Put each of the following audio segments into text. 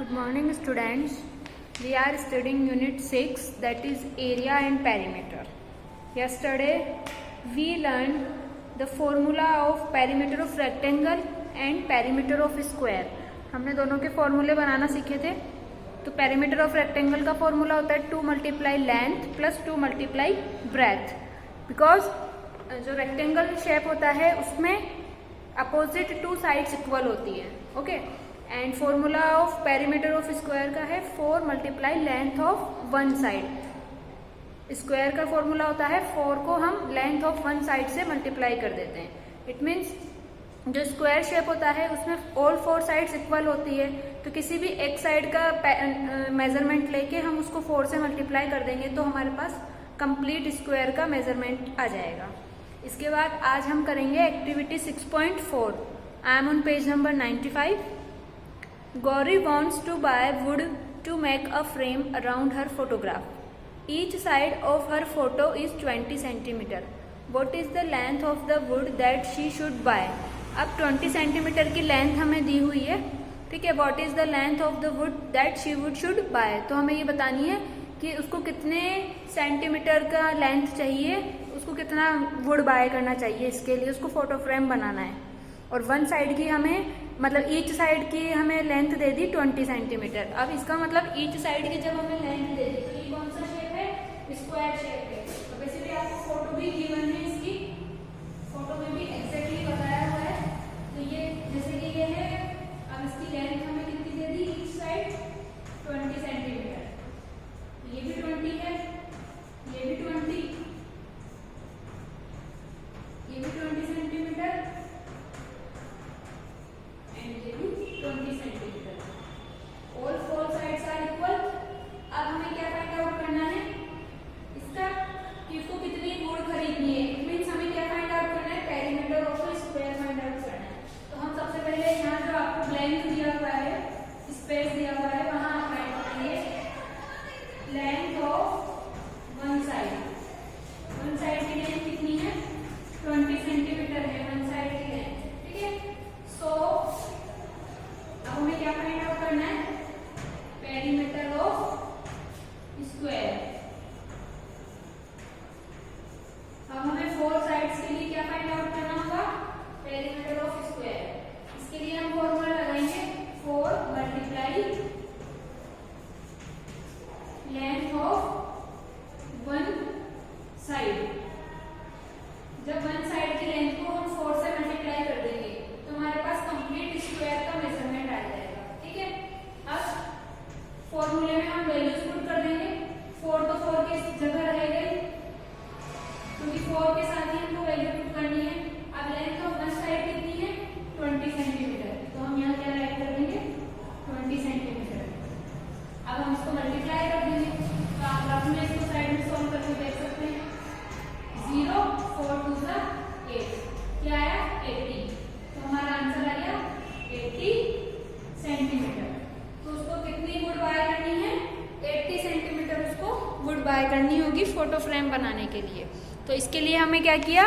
Good morning students. We are studying unit 6, that is area and perimeter. Yesterday we learned the formula of perimeter of rectangle and perimeter of square. हमने दोनों के फॉर्मूले बनाना सीखे थे. तो perimeter of rectangle का formula होता है 2 multiply length plus 2 multiply breadth. Because जो rectangle शेप होता है उसमें अपोजिट 2 साइड्स इक्वल होती है. Okay. And formula of perimeter of square का है 4 multiply length of one side. Square का फॉर्मूला होता है 4 को हम लेंथ ऑफ वन साइड से मल्टीप्लाई कर देते हैं. इट मीन्स जो स्क्वायर शेप होता है उसमें ऑल 4 साइड्स इक्वल होती है. तो किसी भी एक साइड का मेजरमेंट लेके हम उसको 4 से मल्टीप्लाई कर देंगे तो हमारे पास कंप्लीट स्क्वायर का मेजरमेंट आ जाएगा. इसके बाद आज हम करेंगे activity 6.4. I am on page number 95. Gauri wants to buy wood to make a frame around her photograph. Each side of her photo is 20 centimeter. What is the length of the wood that she should buy? अब 20 centimetre की length हमें दी हुई है. ठीक है. What is the length of the wood that she should buy? तो हमें ये बतानी है कि उसको कितने सेंटीमीटर का लेंथ चाहिए, उसको कितना वुड बाय करना चाहिए. इसके लिए उसको फोटो फ्रेम बनाना है. और वन साइड की हमें मतलब ईच साइड की हमें लेंथ दे दी 20 सेंटीमीटर. अब इसका मतलब ईच साइड की जब हमें लेंथ दे दी तो ये कौन सा शेप है? स्क्वायर शेप है. तो बेसिकली आपको फोटो भी गिवन है, इसकी फोटो में भी एग्जैक्टली बताया हुआ है. तो ये जैसे कि ये है. अब इसकी लेंथ हमें कितनी दे दी? Each side 20 centimetre. ये भी 20 है, ये भी 20, ये भी 20 सेंटीमीटर, ये भी 20 centimetre. All 4 sides are equal. अब हमें क्या फाइंड आउट करना है इसका कि इसको कितनी वुड खरीदनी है. इट मींस हमें क्या फाइंड आउट करना है? Perimeter of square find out करना है. तो हम सबसे पहले यहाँ जो आपको ब्लैंक दिया हुआ है, स्पेस दिया हुआ है, वहां आप फाइंड करेंगे length of one side. One side की लेंथ कितनी है? 20 सेंटीमीटर है वन साइड की लेंथ. ठीक है. सो अब हमें क्या फाइंड आउट करना है? Perimeter of square. अब हमें 4 साइड्स के लिए क्या फाइंड आउट करना होगा? Perimeter of square. इसके लिए हम फॉर्मूला लगाएंगे 4 multiply length of one side. जब वन साइड की लेंथ को हम 4 से मल्टीप्लाई कर देंगे तो हमारे पास कंप्लीट स्क्वायर का मेजरमेंट आ जाएगा. ठीक है. अब फॉर्मूले में हम वैल्यूज पुट कर देंगे. 4 तो 4 की जगह रहेगा क्योंकि 4 के साथ ही हमको वैल्यू पुट करनी है. अब लेंथ ऑफ वन साइड कितनी है? 20 सेंटीमीटर. तो हम यहाँ क्या राइट कर देंगे? 20 सेंटीमीटर. अब हम इसको मल्टीप्लाई कर देंगे. तो आप रफ में इसको साइड में सॉल्व करके देख सकते हैं. 0 4 2 8 क्या आया? 80. तो हमारा आंसर आ गया 80 सेंटीमीटर. तो उसको कितनी वुड बाय करनी है? 80 सेंटीमीटर उसको वुड बाय करनी होगी फोटो फ्रेम बनाने के लिए. तो इसके लिए हमें क्या किया?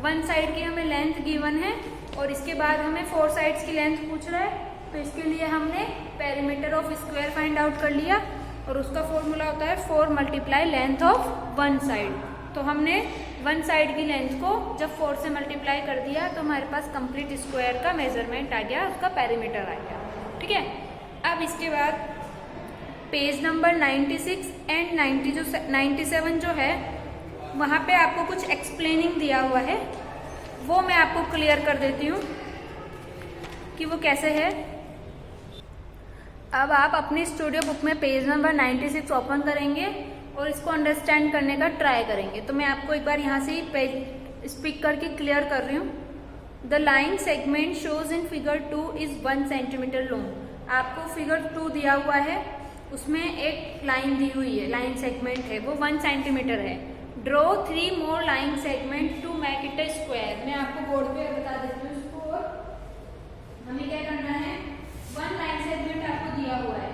वन साइड की हमें लेंथ गिवन है और इसके बाद हमें 4 साइड्स की लेंथ पूछ रहा है. तो इसके लिए हमने perimeter of square find out कर लिया और उसका फॉर्मूला होता है 4 multiply length of one side. तो हमने वन साइड की लेंथ को जब 4 से मल्टीप्लाई कर दिया तो हमारे पास कंप्लीट स्क्वायर का मेजरमेंट आ गया, उसका पेरीमीटर आ गया. ठीक है. अब इसके बाद पेज नंबर 96 एंड 97 जो है वहाँ पे आपको कुछ एक्सप्लेनिंग दिया हुआ है, वो मैं आपको क्लियर कर देती हूँ कि वो कैसे है. अब आप अपनी स्टूडियो बुक में पेज नंबर 96 ओपन करेंगे और इसको अंडरस्टैंड करने का ट्राई करेंगे. तो मैं आपको एक बार यहाँ से पेज स्पीक करके क्लियर कर रही हूँ. The line segment shows in figure 2 is 1 centimetre long. आपको फिगर 2 दिया हुआ है, उसमें एक लाइन दी हुई है, लाइन सेगमेंट है, वो 1 सेंटीमीटर है. Draw 3 more line segment to make it a square. मैं आपको बोर्ड पे बता देती हूँ इसको. और हमें क्या करना है? 1 लाइन सेगमेंट आपको दिया हुआ है.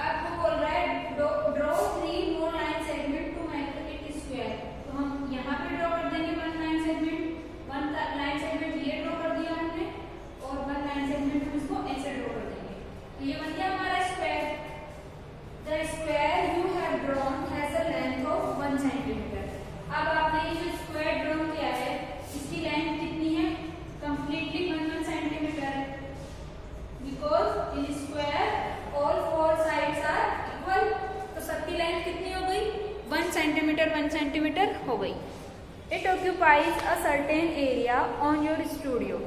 आपको बोल रहा है draw 3 more line segment to make it square. तो हम यहाँ पे ड्रॉ कर देंगे 1 लाइन सेगमेंट. 1 लाइन सेगमेंट ये ड्रॉ कर दिया हमने और 1 लाइन सेगमेंट हम इसको ऐसे ड्रॉ कर देंगे. तो ये बन गया हमारा स्क्वायर. सेंटीमीटर हो गई। It occupies a certain area on your studio.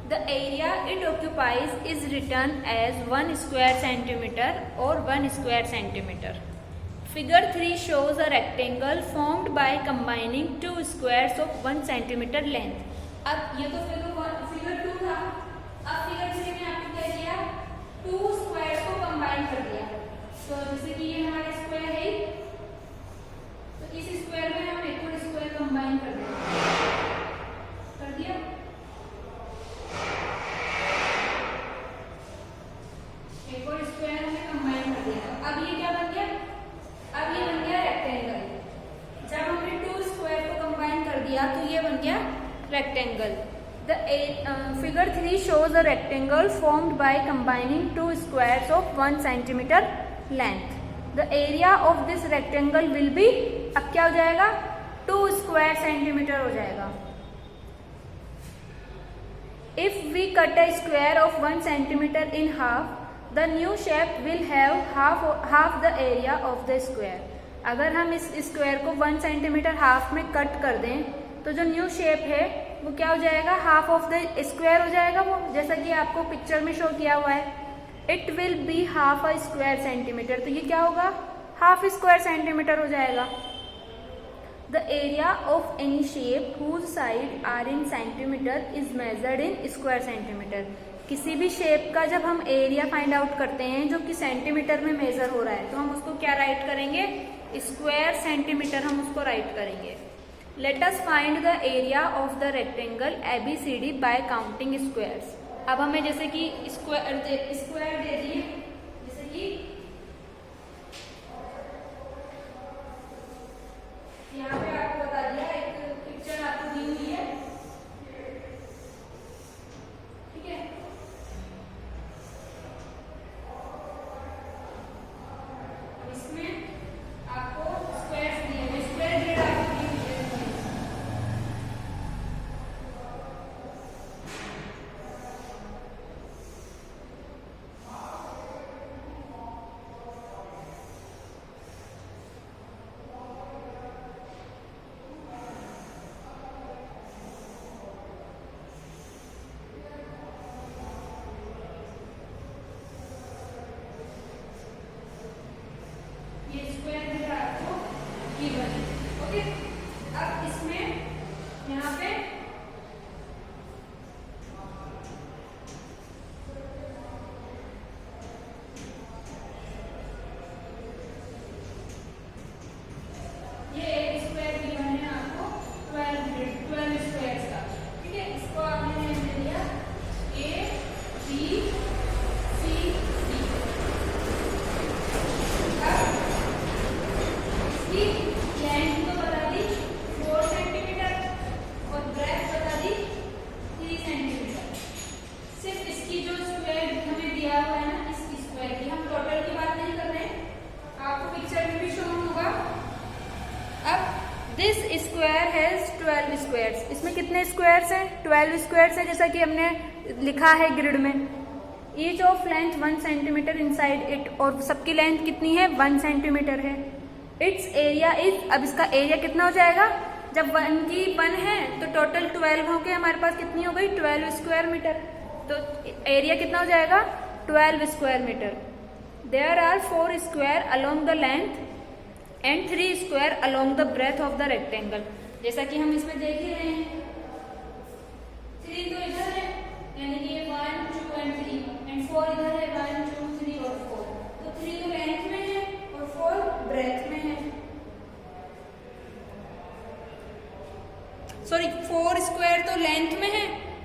The area it occupies is written as 1 square centimetre और 1 square centimetre. Figure 3 shows a rectangle formed by combining 2 squares of 1 centimeter length. अब ये तो figure 2 था, अब figure 3 में आपने क्या किया, 2 स्क्वायर्स को कंबाइन कर दिया। तो जैसे कि ये हमारा स्क्वायर है, तो इस स्क्वायर में हम एक और स्क्वायर कंबाइन कर दिया, एक और स्क्वायर हमने कंबाइन कर दिया। अब ये क्या बन गया, अब ये बन गया रेक्टेंगल। जब हमने 2 स्क्वायर को कंबाइन कर दिया तो ये बन गया rectangle. The figure 3 shows a rectangle formed by combining 2 squares of 1 centimeter length. The area of this rectangle will be, अब क्या हो जाएगा, 2 स्क्वायर सेंटीमीटर हो जाएगा। If we cut a square of 1 centimeter in half, the new shape will have half the area of the square. अगर हम इस square को 1 सेंटीमीटर हाफ में कट कर दें तो जो न्यू शेप है वो क्या हो जाएगा, हाफ ऑफ द स्क्वायर हो जाएगा वो, जैसा कि आपको पिक्चर में शो किया हुआ है। It will be half a square centimetre, तो ये क्या होगा, हाफ स्क्वायर सेंटीमीटर हो जाएगा। The area of any shape whose side are in centimetre is measured in square centimetre. किसी भी शेप का जब हम एरिया फाइंड आउट करते हैं जो कि सेंटीमीटर में मेजर हो रहा है, तो हम उसको क्या राइट करेंगे, स्क्वायर सेंटीमीटर हम उसको राइट करेंगे। Let us find the area of the rectangle ABCD bye counting squares. अब हमें जैसे कि स्क्वायर दे दिए, जैसे कि यहाँ पे आपको बता दिया, एक पिक्चर आपको दी हुई है, ठीक है। इसमें आपको स्क्वायर्स दिए हैं, स्क्वायर ग्रिड आपको दी हुई है। ये स्क्वायर ग्रिड आपको गिवन है, ओके। अब इसमें यहाँ पे ये एक स्क्वायर गिवन है आपको 12 स्क्वायर्स का, ठीक है। इसको आपने नेम दे दिया ABCD। लेंथ तो बता दी 4 सेंटीमीटर और ब्रेथ बता दी 3 सेंटीमीटर। सिर्फ इसकी जो स्क्वायर हमें दिया हुआ है ना, इस स्क्वायर की, हम टोटल की बात नहीं कर रहे हैं, आपको पिक्चर में भी शो होगा। अब दिस स्क्वायर हैज 12 स्क्वायर्स। इसमें कितने स्क्वायर्स हैं, 12 स्क्वायर्स है, जैसा कि हमने लिखा है ग्रिड में। Each of length 1 centimetre inside it, और सबकी लेंथ कितनी है, 1 सेंटीमीटर है। इट्स एरिया इज, अब इसका एरिया कितना हो जाएगा, जब 1 की 1 है तो टोटल 12 होके हमारे पास कितनी हो गई, 12 स्क्वायर मीटर। तो एरिया कितना हो जाएगा, 12 square metre. There are 4 square along the length and 3 square along the breadth of the rectangle. जैसा कि हम इसमें देख ही रहे हैं, 3 तो इधर है, यानी कि 1 2 एंड 3, एंड 4 इधर है, 1 2 3 और 4। तो 3 तो लेंथ में है और 4 ब्रेथ में है, सॉरी 4 स्क्वायर तो लेंथ में है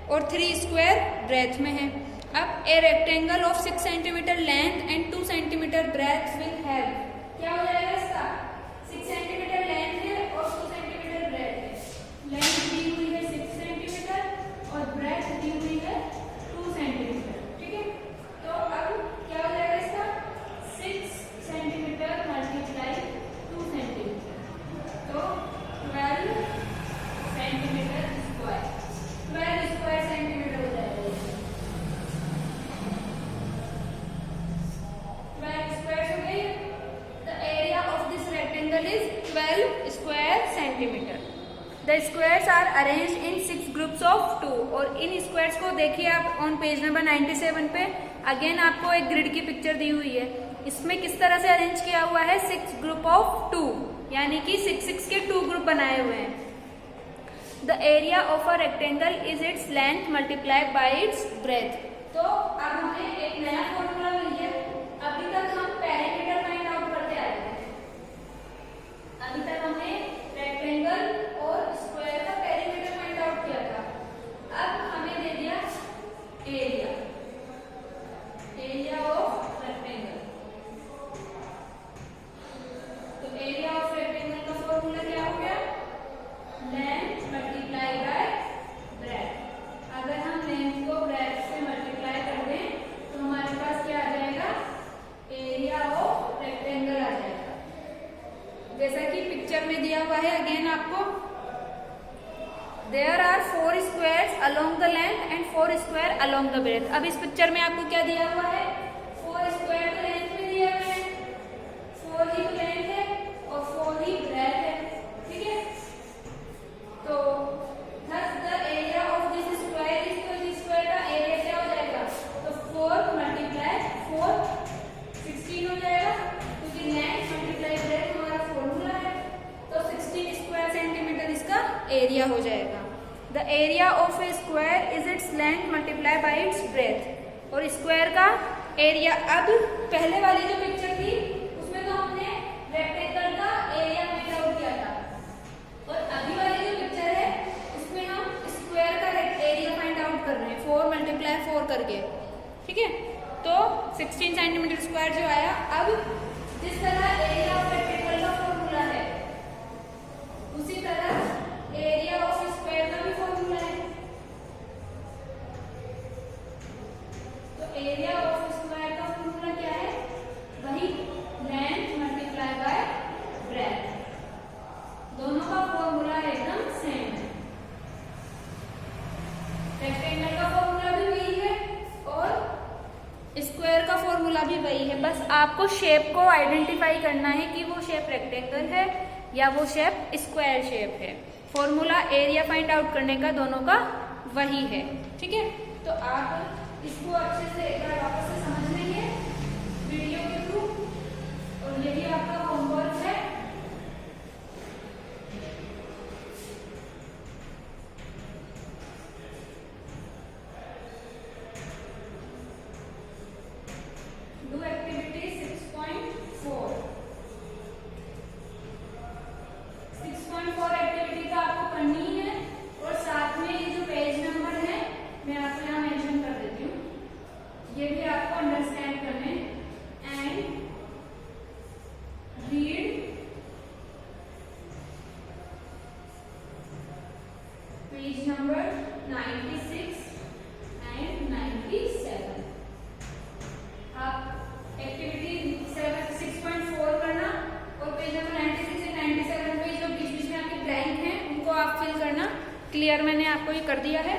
और 3 स्क्वायर ब्रेथ में है। अब a rectangle of 6 centimetre length and 2 centimetre breath will have, क्या हो जाएगा इसका, 6 सेंटीमीटर लेंथ है और 2 सेंटीमीटर ब्रेथ है। लेंथ दी हुई है 6 सेंटीमीटर और ब्रेथ दी हुई है 2 सेंटीमीटर, ठीक है। तो अब क्या हो जाएगा इसका, 6 सेंटीमीटर मल्टीप्लाई 2 सेंटीमीटर, तो 12 सेंटीमीटर स्क्वायर, 12 स्क्वायर सेंटीमीटर हो जाएगा। The squares are arrange in 6 groups of 2। और इन स्क्वायर्स को देखिए आप ऑन पेज नंबर 97 पे। अगेन आपको एक ग्रिड की पिक्चर दी हुई है। इसमें किस तरह से अरेंज किया हुआ है, 6 ग्रुप ऑफ 2, यानी कि 6 के 2 ग्रुप बनाए हुए हैं। The area of a rectangle is its length multiplied by its breath. तो अब हमें एक नया फॉर्मूला मिल गया। अभी तक हम पेरीमीटर फाइंड आउट करते आए थे। अभी तक हमने रेक्टेंगल और स्क्वायर का पेरीमीटर फाइंड आउट किया था। अब हमें दे दिया एरिया, एरिया ऑफ रेक्टेंगल। तो एरिया ऑफ रेक्टेंगल का फॉर्मूला क्या हो गया, लेंथ मल्टीप्लाई बाय ब्रेथ। अगर हम लेंथ को ब्रेथ से मल्टीप्लाई कर दें तो हमारे पास क्या आ जाएगा, एरिया ऑफ रेक्टेंगल आ जाएगा। जैसा कि पिक्चर में दिया हुआ है अगेन आपको, there are 4 squares along the length and 4 square along the breadth. अब इस पिक्चर में आपको क्या दिया हुआ है, 4 स्क्वायर तो लेंथ में दिया हुआ है, 4 ही लेंथ है और 4 ही ब्रेथ है, ठीक है। तो thus the area of this square is, तो इस स्क्वायर का एरिया क्या हो जाएगा, तो 4 मल्टीप्लाई 4 16 हो जाएगा, क्योंकि लेंथ मल्टीप्लाई ब्रेथ हमारा फॉर्मूला है। तो 16 स्क्वायर सेंटीमीटर इसका एरिया हो जाएगा। The area of A square is its length multiply by its breath. और स्क्वायर का एरिया, अब पहले वाली जो पिक्चर थी उसमें तो हमने रेक्टेंगल का एरिया फाइंड आउट किया था, और अभी वाली जो पिक्चर है उसमें हम स्क्वायर का एरिया फाइंड आउट कर रहे हैं 4 मल्टीप्लाई 4 करके, ठीक है। तो 16 सेंटीमीटर स्क्वायर जो आया। अब जिस तरह एरिया ऑफ रेक्टेंगल का फॉर्मूला है उसी तरह एरिया ऑफ स्क्वायर का भी फॉर्मूला है। तो एरिया ऑफ स्क्वायर का फॉर्मूला क्या है, वही लेंथ मल्टीप्लाई बाय ब्रेथ। दोनों का फॉर्मूला एकदम सेम है। रेक्टेंगल का फॉर्मूला भी वही है और स्क्वायर का फॉर्मूला भी वही है। बस आपको शेप को आइडेंटिफाई करना है कि वो शेप रेक्टेंगल है या वो शेप स्क्वायर शेप है। फॉर्मूला एरिया फाइंड आउट करने का दोनों का वही है, ठीक है। तो आप इसको अच्छे से एक बार वापस से समझ लेंगे वीडियो के थ्रू, और यही आपका होमवर्क है। Do activity 6.4। 6.4 एक्टिविटी का आपको करनी है, और साथ में ये जो पेज नंबर है मैं आपको यहाँ मेंशन कर देती हूँ, ये भी आपको अंडरस्टैंड करने। And read page number 96 and 97। आप एक्टिविटी 6.4 करना, और पेज नंबर 96 से 97 पे जो बीच बीच में आपके ब्लैंक हैं उनको आप फिल करना। क्लियर, मैंने आपको ये कर दिया है।